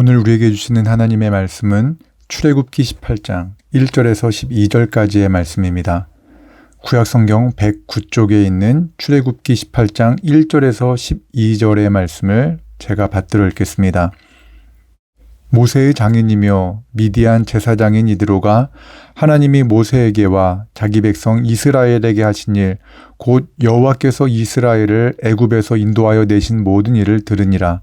오늘 우리에게 주시는 하나님의 말씀은 출애굽기 18장 1절에서 12절까지의 말씀입니다. 구약성경 109쪽에 있는 출애굽기 18장 1절에서 12절의 말씀을 제가 받들어 읽겠습니다. 모세의 장인이며 미디안 제사장인 이드로가 하나님이 모세에게와 자기 백성 이스라엘에게 하신 일, 곧 여호와께서 이스라엘을 애굽에서 인도하여 내신 모든 일을 들으니라.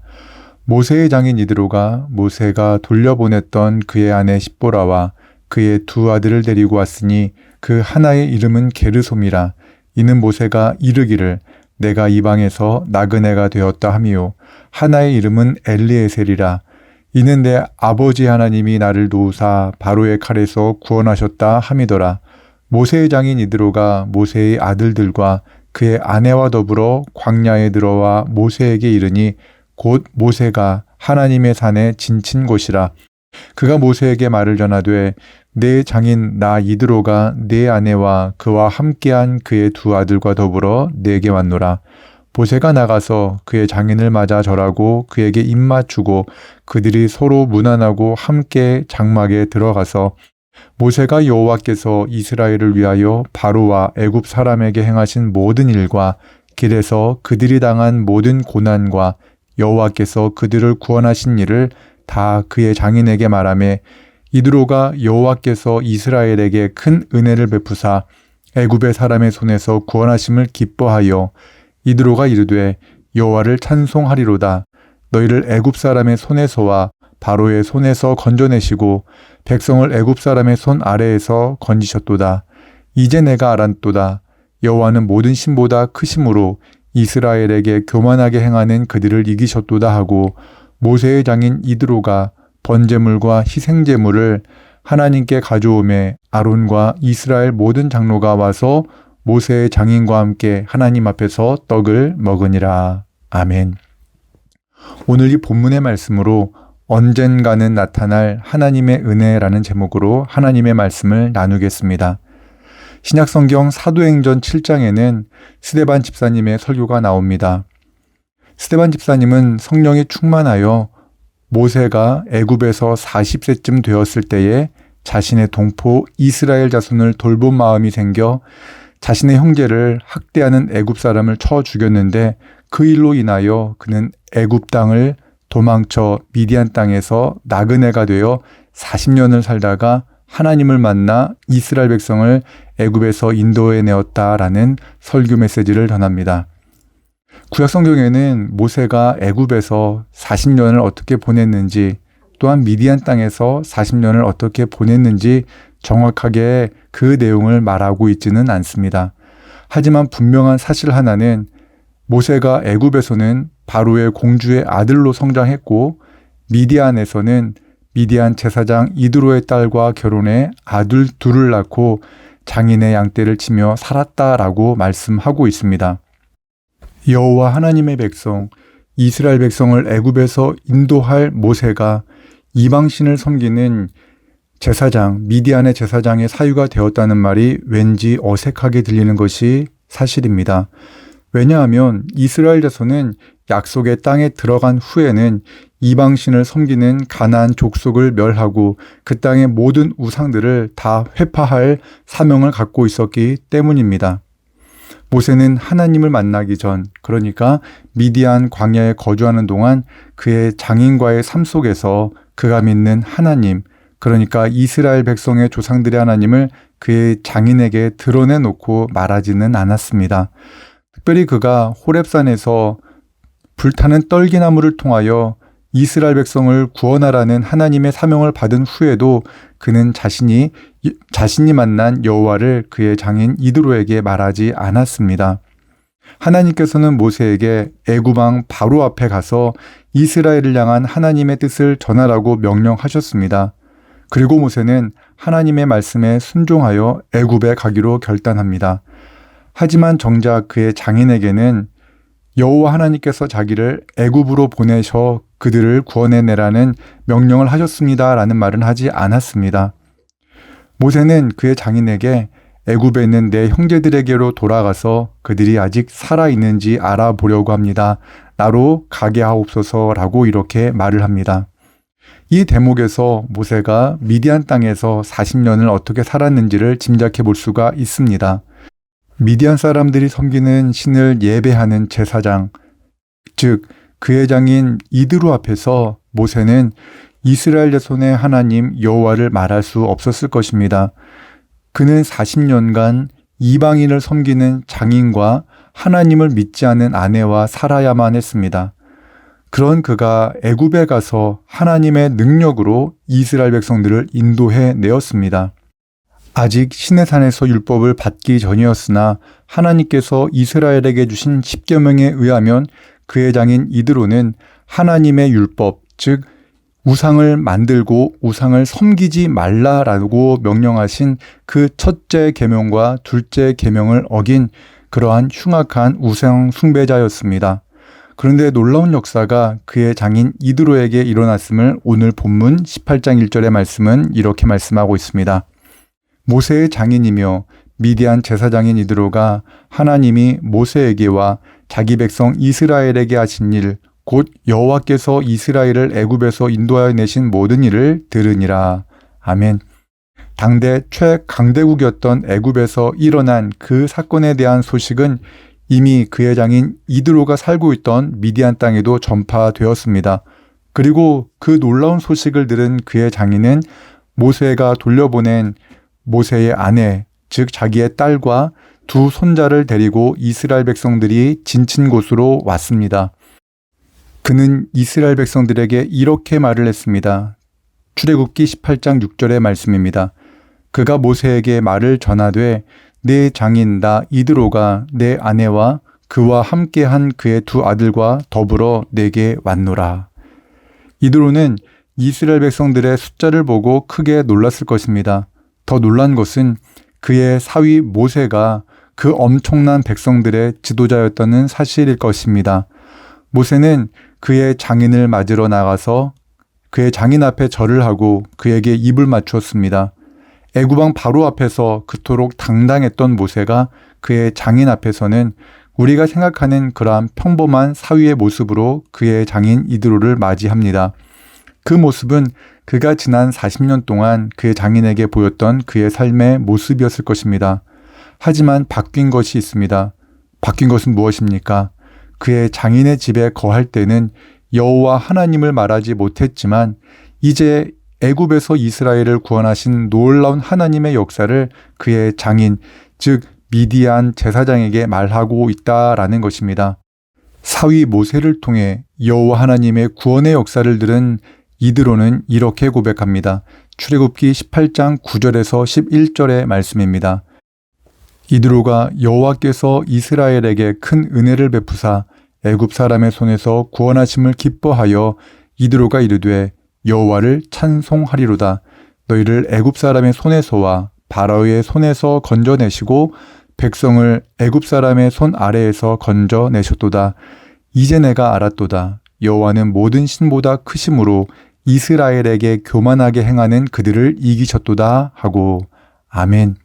모세의 장인 이드로가 모세가 돌려보냈던 그의 아내 십보라와 그의 두 아들을 데리고 왔으니 그 하나의 이름은 게르솜이라. 이는 모세가 이르기를 내가 이방에서 나그네가 되었다 하미요, 하나의 이름은 엘리에셀이라. 이는 내 아버지 하나님이 나를 도우사 바로의 칼에서 구원하셨다 함이더라. 모세의 장인 이드로가 모세의 아들들과 그의 아내와 더불어 광야에 들어와 모세에게 이르니 곧 모세가 하나님의 산에 진친 곳이라. 그가 모세에게 말을 전하되 내 장인 나 이드로가 내 아내와 그와 함께한 그의 두 아들과 더불어 내게 왔노라. 모세가 나가서 그의 장인을 맞아 절하고 그에게 입맞추고 그들이 서로 문안하고 함께 장막에 들어가서 모세가 여호와께서 이스라엘을 위하여 바로와 애굽 사람에게 행하신 모든 일과 길에서 그들이 당한 모든 고난과 여호와께서 그들을 구원하신 일을 다 그의 장인에게 말하매 이드로가 여호와께서 이스라엘에게 큰 은혜를 베푸사 애굽의 사람의 손에서 구원하심을 기뻐하여 이드로가 이르되 여호와를 찬송하리로다. 너희를 애굽 사람의 손에서와 바로의 손에서 건져내시고 백성을 애굽 사람의 손 아래에서 건지셨도다. 이제 내가 알았도다. 여호와는 모든 신보다 크심으로 이스라엘에게 교만하게 행하는 그들을 이기셨도다 하고 모세의 장인 이드로가 번제물과 희생제물을 하나님께 가져오매 아론과 이스라엘 모든 장로가 와서 모세의 장인과 함께 하나님 앞에서 떡을 먹으니라. 아멘. 오늘 이 본문의 말씀으로 언젠가는 나타날 하나님의 은혜라는 제목으로 하나님의 말씀을 나누겠습니다. 신약성경 사도행전 7장에는 스데반 집사님의 설교가 나옵니다. 스데반 집사님은 성령이 충만하여 모세가 애굽에서 40세쯤 되었을 때에 자신의 동포 이스라엘 자손을 돌본 마음이 생겨 자신의 형제를 학대하는 애굽 사람을 쳐 죽였는데 그 일로 인하여 그는 애굽 땅을 도망쳐 미디안 땅에서 나그네가 되어 40년을 살다가 하나님을 만나 이스라엘 백성을 애굽에서 인도해내었다라는 설교 메시지를 전합니다. 구약성경에는 모세가 애굽에서 40년을 어떻게 보냈는지 또한 미디안 땅에서 40년을 어떻게 보냈는지 정확하게 그 내용을 말하고 있지는 않습니다. 하지만 분명한 사실 하나는 모세가 애굽에서는 바로의 공주의 아들로 성장했고 미디안에서는 미디안 제사장 이드로의 딸과 결혼해 아들 둘을 낳고 장인의 양떼를 치며 살았다라고 말씀하고 있습니다. 여호와 하나님의 백성, 이스라엘 백성을 애굽에서 인도할 모세가 이방신을 섬기는 제사장, 미디안의 제사장의 사유가 되었다는 말이 왠지 어색하게 들리는 것이 사실입니다. 왜냐하면 이스라엘 자손은 약속의 땅에 들어간 후에는 이방신을 섬기는 가나안 족속을 멸하고 그 땅의 모든 우상들을 다 회파할 사명을 갖고 있었기 때문입니다. 모세는 하나님을 만나기 전, 그러니까 미디안 광야에 거주하는 동안 그의 장인과의 삶 속에서 그가 믿는 하나님, 그러니까 이스라엘 백성의 조상들의 하나님을 그의 장인에게 드러내놓고 말하지는 않았습니다. 특별히 그가 호렙산에서 불타는 떨기나무를 통하여 이스라엘 백성을 구원하라는 하나님의 사명을 받은 후에도 그는 자신이 만난 여호와를 그의 장인 이드로에게 말하지 않았습니다. 하나님께서는 모세에게 애굽 왕 바로 앞에 가서 이스라엘을 향한 하나님의 뜻을 전하라고 명령하셨습니다. 그리고 모세는 하나님의 말씀에 순종하여 애굽에 가기로 결단합니다. 하지만 정작 그의 장인에게는 여호와 하나님께서 자기를 애굽으로 보내셔 그들을 구원해내라는 명령을 하셨습니다라는 말은 하지 않았습니다. 모세는 그의 장인에게 애굽에 있는 내 형제들에게로 돌아가서 그들이 아직 살아있는지 알아보려고 합니다. 나로 가게 하옵소서라고 이렇게 말을 합니다. 이 대목에서 모세가 미디안 땅에서 40년을 어떻게 살았는지를 짐작해 볼 수가 있습니다. 미디안 사람들이 섬기는 신을 예배하는 제사장, 즉 그의 장인 이드로 앞에서 모세는 이스라엘 자손의 하나님 여호와를 말할 수 없었을 것입니다. 그는 40년간 이방인을 섬기는 장인과 하나님을 믿지 않은 아내와 살아야만 했습니다. 그런 그가 애굽에 가서 하나님의 능력으로 이스라엘 백성들을 인도해 내었습니다. 아직 시내산에서 율법을 받기 전이었으나 하나님께서 이스라엘에게 주신 십계명에 의하면 그의 장인 이드로는 하나님의 율법, 즉 우상을 만들고 우상을 섬기지 말라라고 명령하신 그 첫째 계명과 둘째 계명을 어긴 그러한 흉악한 우상 숭배자였습니다. 그런데 놀라운 역사가 그의 장인 이드로에게 일어났음을 오늘 본문 18장 1절의 말씀은 이렇게 말씀하고 있습니다. 모세의 장인이며 미디안 제사장인 이드로가 하나님이 모세에게와 자기 백성 이스라엘에게 하신 일, 곧 여호와께서 이스라엘을 애굽에서 인도하여 내신 모든 일을 들으니라. 아멘. 당대 최강대국이었던 애굽에서 일어난 그 사건에 대한 소식은 이미 그의 장인 이드로가 살고 있던 미디안 땅에도 전파되었습니다. 그리고 그 놀라운 소식을 들은 그의 장인은 모세가 돌려보낸 모세의 아내, 즉 자기의 딸과 두 손자를 데리고 이스라엘 백성들이 지친 곳으로 왔습니다. 그는 이스라엘 백성들에게 이렇게 말을 했습니다. 출애굽기 18장 6절의 말씀입니다. 그가 모세에게 말을 전하되 내 장인 나 이드로가 내 아내와 그와 함께한 그의 두 아들과 더불어 내게 왔노라. 이드로는 이스라엘 백성들의 숫자를 보고 크게 놀랐을 것입니다. 더 놀란 것은 그의 사위 모세가 그 엄청난 백성들의 지도자였다는 사실일 것입니다. 모세는 그의 장인을 맞으러 나가서 그의 장인 앞에 절을 하고 그에게 입을 맞추었습니다. 애굽왕 바로 앞에서 그토록 당당했던 모세가 그의 장인 앞에서는 우리가 생각하는 그러한 평범한 사위의 모습으로 그의 장인 이드로를 맞이합니다. 그 모습은 그가 지난 40년 동안 그의 장인에게 보였던 그의 삶의 모습이었을 것입니다. 하지만 바뀐 것이 있습니다. 바뀐 것은 무엇입니까? 그의 장인의 집에 거할 때는 여호와 하나님을 말하지 못했지만 이제 애굽에서 이스라엘을 구원하신 놀라운 하나님의 역사를 그의 장인, 즉 미디안 제사장에게 말하고 있다라는 것입니다. 사위 모세를 통해 여호와 하나님의 구원의 역사를 들은 이드로는 이렇게 고백합니다. 출애굽기 18장 9절에서 11절의 말씀입니다. 이드로가 여호와께서 이스라엘에게 큰 은혜를 베푸사 애굽 사람의 손에서 구원하심을 기뻐하여 이드로가 이르되 여호와를 찬송하리로다. 너희를 애굽 사람의 손에서와 바로의 손에서 건져내시고 백성을 애굽 사람의 손 아래에서 건져내셨도다. 이제 내가 알았도다. 여호와는 모든 신보다 크심으로 이스라엘에게 교만하게 행하는 그들을 이기셨도다 하고 아멘.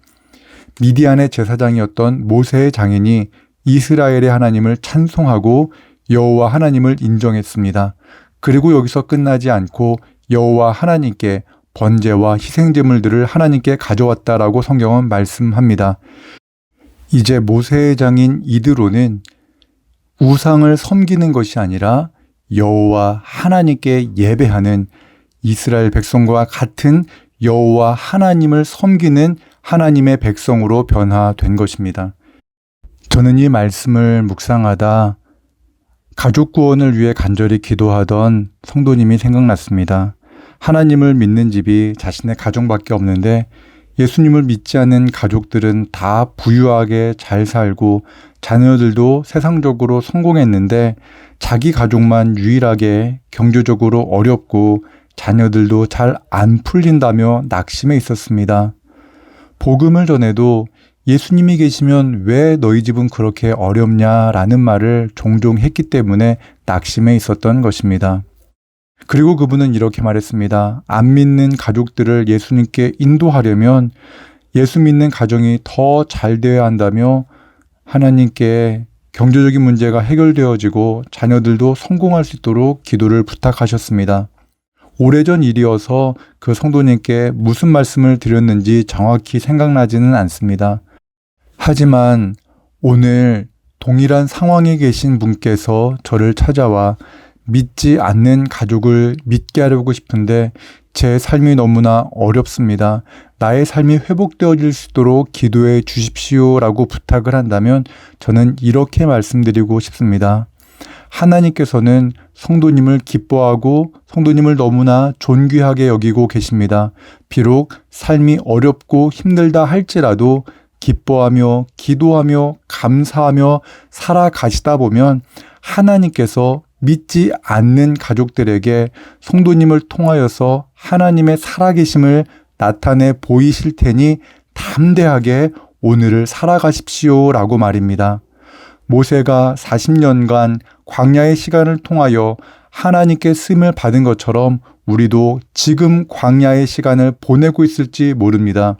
미디안의 제사장이었던 모세의 장인이 이스라엘의 하나님을 찬송하고 여호와 하나님을 인정했습니다. 그리고 여기서 끝나지 않고 여호와 하나님께 번제와 희생제물들을 하나님께 가져왔다라고 성경은 말씀합니다. 이제 모세의 장인 이드로는 우상을 섬기는 것이 아니라 여호와 하나님께 예배하는 이스라엘 백성과 같은 여호와 하나님을 섬기는 하나님의 백성으로 변화된 것입니다. 저는 이 말씀을 묵상하다 가족 구원을 위해 간절히 기도하던 성도님이 생각났습니다. 하나님을 믿는 집이 자신의 가정밖에 없는데 예수님을 믿지 않는 가족들은 다 부유하게 잘 살고 자녀들도 세상적으로 성공했는데 자기 가족만 유일하게 경제적으로 어렵고 자녀들도 잘 안 풀린다며 낙심해 있었습니다. 복음을 전해도 예수님이 계시면 왜 너희 집은 그렇게 어렵냐라는 말을 종종 했기 때문에 낙심해 있었던 것입니다. 그리고 그분은 이렇게 말했습니다. 안 믿는 가족들을 예수님께 인도하려면 예수 믿는 가정이 더 잘 되어야 한다며 하나님께 경제적인 문제가 해결되어지고 자녀들도 성공할 수 있도록 기도를 부탁하셨습니다. 오래전 일이어서 그 성도님께 무슨 말씀을 드렸는지 정확히 생각나지는 않습니다. 하지만 오늘 동일한 상황에 계신 분께서 저를 찾아와 믿지 않는 가족을 믿게 하려고 싶은데 제 삶이 너무나 어렵습니다. 나의 삶이 회복되어질 수 있도록 기도해 주십시오라고 부탁을 한다면 저는 이렇게 말씀드리고 싶습니다. 하나님께서는 성도님을 기뻐하고 성도님을 너무나 존귀하게 여기고 계십니다. 비록 삶이 어렵고 힘들다 할지라도 기뻐하며 기도하며 감사하며 살아가시다 보면 하나님께서 믿지 않는 가족들에게 성도님을 통하여서 하나님의 살아계심을 나타내 보이실 테니 담대하게 오늘을 살아가십시오라고 말입니다. 모세가 40년간 광야의 시간을 통하여 하나님께 쓰임을 받은 것처럼 우리도 지금 광야의 시간을 보내고 있을지 모릅니다.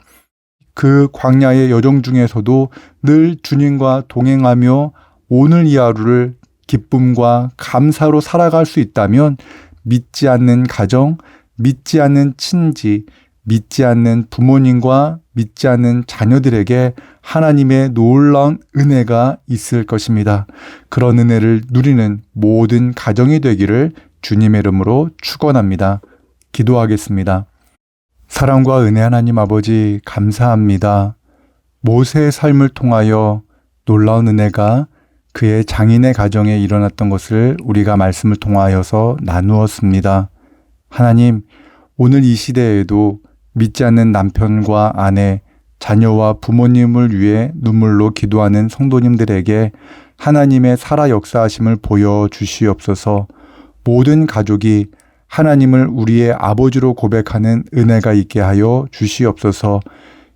그 광야의 여정 중에서도 늘 주님과 동행하며 오늘 이 하루를 기쁨과 감사로 살아갈 수 있다면 믿지 않는 가정, 믿지 않는 친지, 믿지 않는 부모님과 믿지 않는 자녀들에게 하나님의 놀라운 은혜가 있을 것입니다. 그런 은혜를 누리는 모든 가정이 되기를 주님의 이름으로 축원합니다. 기도하겠습니다. 사랑과 은혜 하나님 아버지 감사합니다. 모세의 삶을 통하여 놀라운 은혜가 그의 장인의 가정에 일어났던 것을 우리가 말씀을 통하여서 나누었습니다. 하나님, 오늘 이 시대에도 믿지 않는 남편과 아내, 자녀와 부모님을 위해 눈물로 기도하는 성도님들에게 하나님의 살아 역사하심을 보여주시옵소서. 모든 가족이 하나님을 우리의 아버지로 고백하는 은혜가 있게 하여 주시옵소서.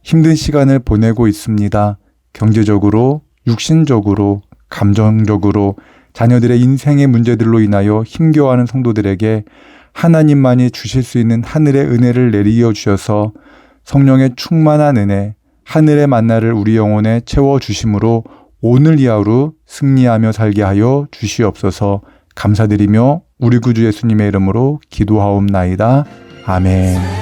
힘든 시간을 보내고 있습니다. 경제적으로, 육신적으로, 감정적으로 자녀들의 인생의 문제들로 인하여 힘겨워하는 성도들에게 하나님만이 주실 수 있는 하늘의 은혜를 내리어 주셔서 성령의 충만한 은혜, 하늘의 만나를 우리 영혼에 채워주심으로 오늘 이 하루 승리하며 살게 하여 주시옵소서. 감사드리며 우리 구주 예수님의 이름으로 기도하옵나이다. 아멘.